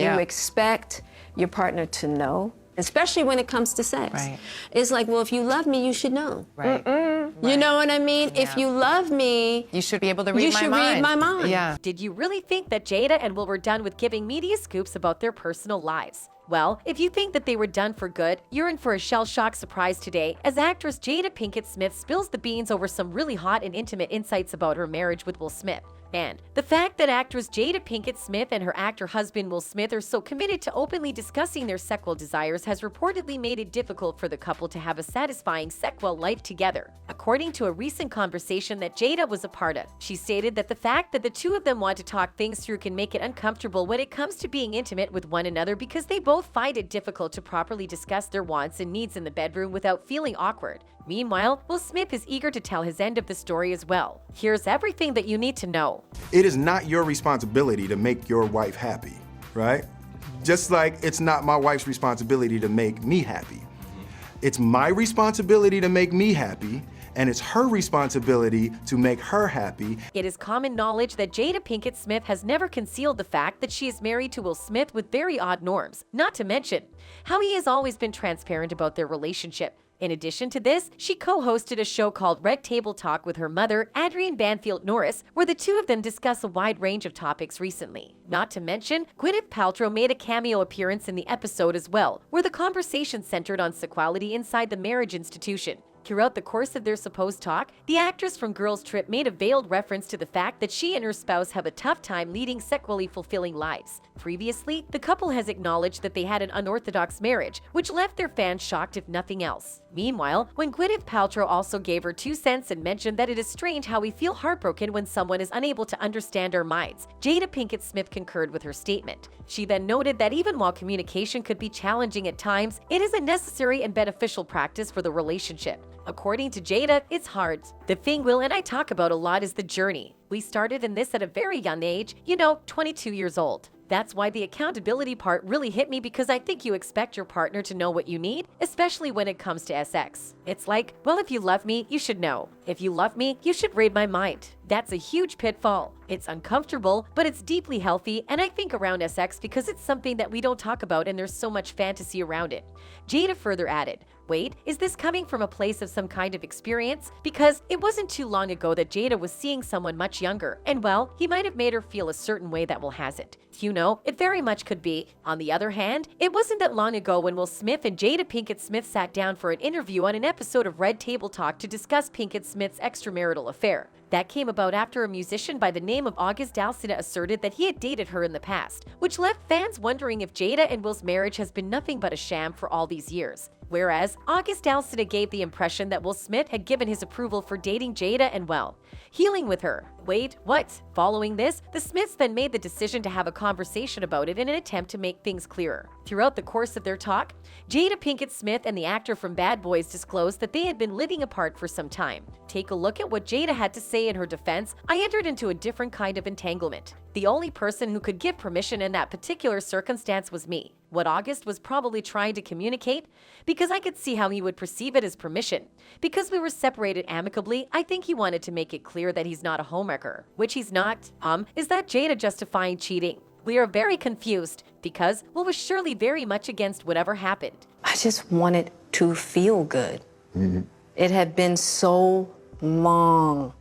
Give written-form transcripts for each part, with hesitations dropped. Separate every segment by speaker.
Speaker 1: Yeah.
Speaker 2: You expect your partner to know, especially when it comes to sex.
Speaker 1: Right.
Speaker 2: It's like, well, if you love me, you should know.
Speaker 1: Right.
Speaker 2: You know what I mean?
Speaker 1: Yeah.
Speaker 2: If you love me,
Speaker 1: You should be able to read
Speaker 2: you
Speaker 1: my
Speaker 2: should
Speaker 1: mind.
Speaker 2: read my mind.
Speaker 1: Yeah.
Speaker 3: Did you really think that Jada and Will were done with giving media scoops about their personal lives? Well, if you think that they were done for good, you're in for a shell-shock surprise today as actress Jada Pinkett Smith spills the beans over some really hot and intimate insights about her marriage with Will Smith. And the fact that actress Jada Pinkett Smith and her actor husband Will Smith are so committed to openly discussing their sexual desires has reportedly made it difficult for the couple to have a satisfying sexual life together. According to a recent conversation that Jada was a part of, she stated that the fact that the two of them want to talk things through can make it uncomfortable when it comes to being intimate with one another because they both find it difficult to properly discuss their wants and needs in the bedroom without feeling awkward. Meanwhile, Will Smith is eager to tell his end of the story as well. Here's everything that you need to know.
Speaker 4: It is not your responsibility to make your wife happy, right? Just like it's not my wife's responsibility to make me happy. It's my responsibility to make me happy, and it's her responsibility to make her happy.
Speaker 3: It is common knowledge that Jada Pinkett Smith has never concealed the fact that she is married to Will Smith with very odd norms, not to mention how he has always been transparent about their relationship. In addition to this, she co-hosted a show called Red Table Talk with her mother, Adrienne Banfield Norris, where the two of them discuss a wide range of topics recently. Not to mention, Gwyneth Paltrow made a cameo appearance in the episode as well, where the conversation centered on sexuality inside the marriage institution. Throughout the course of their supposed talk, the actress from Girls Trip made a veiled reference to the fact that she and her spouse have a tough time leading sexually fulfilling lives. Previously, the couple has acknowledged that they had an unorthodox marriage, which left their fans shocked if nothing else. Meanwhile, when Gwyneth Paltrow also gave her 2 cents and mentioned that it is strange how we feel heartbroken when someone is unable to understand our minds, Jada Pinkett Smith concurred with her statement. She then noted that even while communication could be challenging at times, it is a necessary and beneficial practice for the relationship. According to Jada, it's hard. The thing Will and I talk about a lot is the journey. We started in this at a very young age, 22 years old. That's why the accountability part really hit me because I think you expect your partner to know what you need, especially when it comes to sex. It's like, well, if you love me, you should know. If you love me, you should read my mind. That's a huge pitfall. It's uncomfortable, but it's deeply healthy, and I think around sex because it's something that we don't talk about and there's so much fantasy around it. Jada further added, wait, is this coming from a place of some kind of experience? Because it wasn't too long ago that Jada was seeing someone much younger, and well, he might have made her feel a certain way that Will hasn't. It very much could be. On the other hand, it wasn't that long ago when Will Smith and Jada Pinkett Smith sat down for an interview on an episode of Red Table Talk to discuss Pinkett Smith's extramarital affair. That came about after a musician by the name of August Alsina asserted that he had dated her in the past, which left fans wondering if Jada and Will's marriage has been nothing but a sham for all these years. Whereas August Alsina gave the impression that Will Smith had given his approval for dating Jada and, well, healing with her. Wait, what? Following this, the Smiths then made the decision to have a conversation about it in an attempt to make things clearer. Throughout the course of their talk, Jada Pinkett Smith and the actor from Bad Boys disclosed that they had been living apart for some time. Take a look at what Jada had to say in her defense. I entered into a different kind of entanglement. The only person who could give permission in that particular circumstance was me. What August was probably trying to communicate? Because I could see how he would perceive it as permission. Because we were separated amicably, I think he wanted to make it clear that he's not a homewrecker, which he's not. Is that Jada justifying cheating? We are very confused because Will was surely very much against whatever happened.
Speaker 2: I just wanted to feel good. It had been so long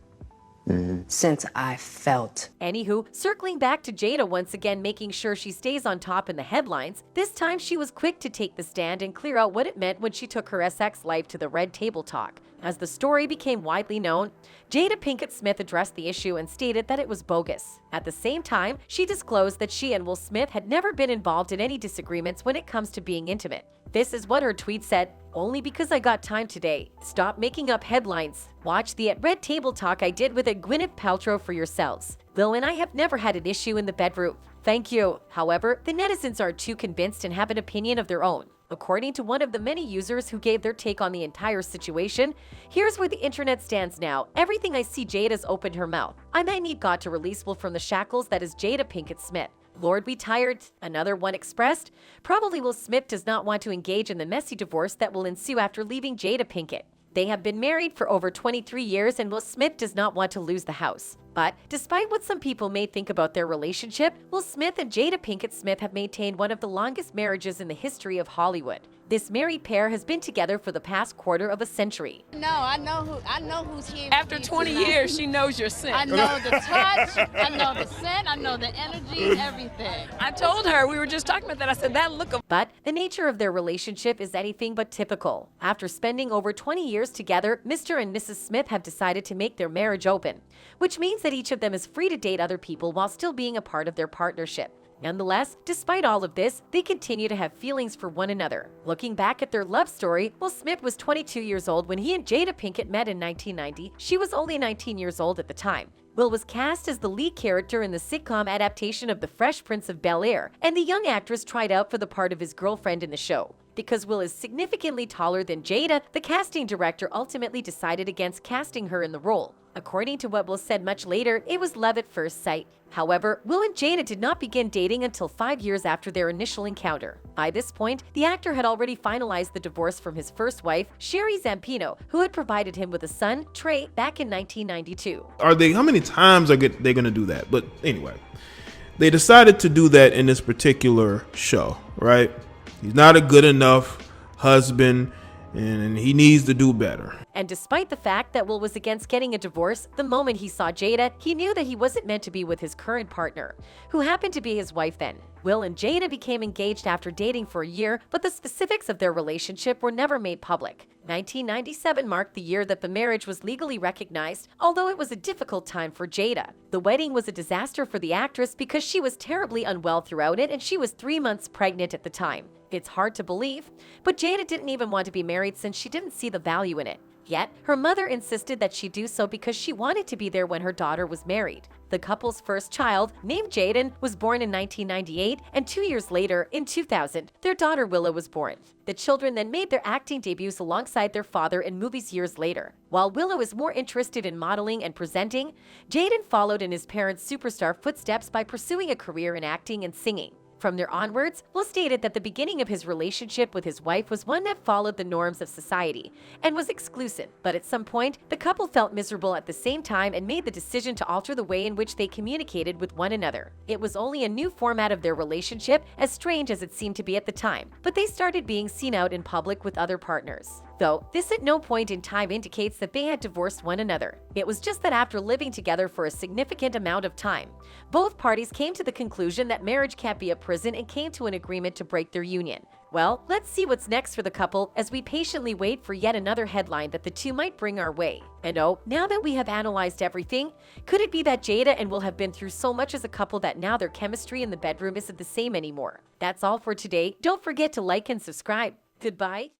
Speaker 2: since I felt.
Speaker 3: Anywho, circling back to Jada once again making sure she stays on top in the headlines, this time she was quick to take the stand and clear out what it meant when she took her SX life to the Red Table Talk. As the story became widely known, Jada Pinkett Smith addressed the issue and stated that it was bogus. At the same time, she disclosed that she and Will Smith had never been involved in any disagreements when it comes to being intimate. This is what her tweet said, only because I got time today. Stop making up headlines. Watch the At Red Table Talk I did with Gwyneth Paltrow for yourselves. Will and I have never had an issue in the bedroom. Thank you. However, the netizens are too convinced and have an opinion of their own. According to one of the many users who gave their take on the entire situation, here's where the internet stands now. Everything I see, Jada's opened her mouth. I might need God to release Will from the shackles that is Jada Pinkett Smith. Lord, we tired. Another one expressed. Probably Will Smith does not want to engage in the messy divorce that will ensue after leaving Jada Pinkett. They have been married for over 23 years, and Will Smith does not want to lose the house. But despite what some people may think about their relationship, Will Smith and Jada Pinkett Smith have maintained one of the longest marriages in the history of Hollywood. This married pair has been together for the past quarter of a century.
Speaker 1: No, I know who's here.
Speaker 5: After 20 years, she knows your scent.
Speaker 1: I know the touch, I know the scent, I know the energy, everything.
Speaker 5: I told her, we were just talking about that. I said, that look of.
Speaker 3: But the nature of their relationship is anything but typical. After spending over 20 years together, Mr. and Mrs. Smith have decided to make their marriage open, which means that each of them is free to date other people while still being a part of their partnership. Nonetheless, despite all of this, they continue to have feelings for one another. Looking back at their love story, Will Smith was 22 years old when he and Jada Pinkett met in 1990. She was only 19 years old at the time. Will was cast as the lead character in the sitcom adaptation of The Fresh Prince of Bel-Air, and the young actress tried out for the part of his girlfriend in the show. Because Will is significantly taller than Jada, the casting director ultimately decided against casting her in the role. According to what Will said much later, it was love at first sight. However, Will and Jada did not begin dating until 5 years after their initial encounter. By this point, the actor had already finalized the divorce from his first wife, Sherry Zampino, who had provided him with a son, Trey, back in 1992.
Speaker 6: How many times are they going to do that? But anyway, they decided to do that in this particular show, right? He's not a good enough husband, and he needs to do better.
Speaker 3: And despite the fact that Will was against getting a divorce, the moment he saw Jada, he knew that he wasn't meant to be with his current partner, who happened to be his wife then. Will and Jada became engaged after dating for a year, but the specifics of their relationship were never made public. 1997 marked the year that the marriage was legally recognized, although it was a difficult time for Jada. The wedding was a disaster for the actress because she was terribly unwell throughout it, and she was 3 months pregnant at the time. It's hard to believe, but Jada didn't even want to be married since she didn't see the value in it. Yet, her mother insisted that she do so because she wanted to be there when her daughter was married. The couple's first child, named Jaden, was born in 1998, and 2 years later, in 2000, their daughter Willow was born. The children then made their acting debuts alongside their father in movies years later. While Willow is more interested in modeling and presenting, Jaden followed in his parents' superstar footsteps by pursuing a career in acting and singing. From there onwards, Will stated that the beginning of his relationship with his wife was one that followed the norms of society and was exclusive, but at some point, the couple felt miserable at the same time and made the decision to alter the way in which they communicated with one another. It was only a new format of their relationship, as strange as it seemed to be at the time, but they started being seen out in public with other partners. Though, this at no point in time indicates that they had divorced one another. It was just that after living together for a significant amount of time, both parties came to the conclusion that marriage can't be a prison and came to an agreement to break their union. Well, let's see what's next for the couple as we patiently wait for yet another headline that the two might bring our way. And oh, now that we have analyzed everything, could it be that Jada and Will have been through so much as a couple that now their chemistry in the bedroom isn't the same anymore? That's all for today. Don't forget to like and subscribe. Goodbye.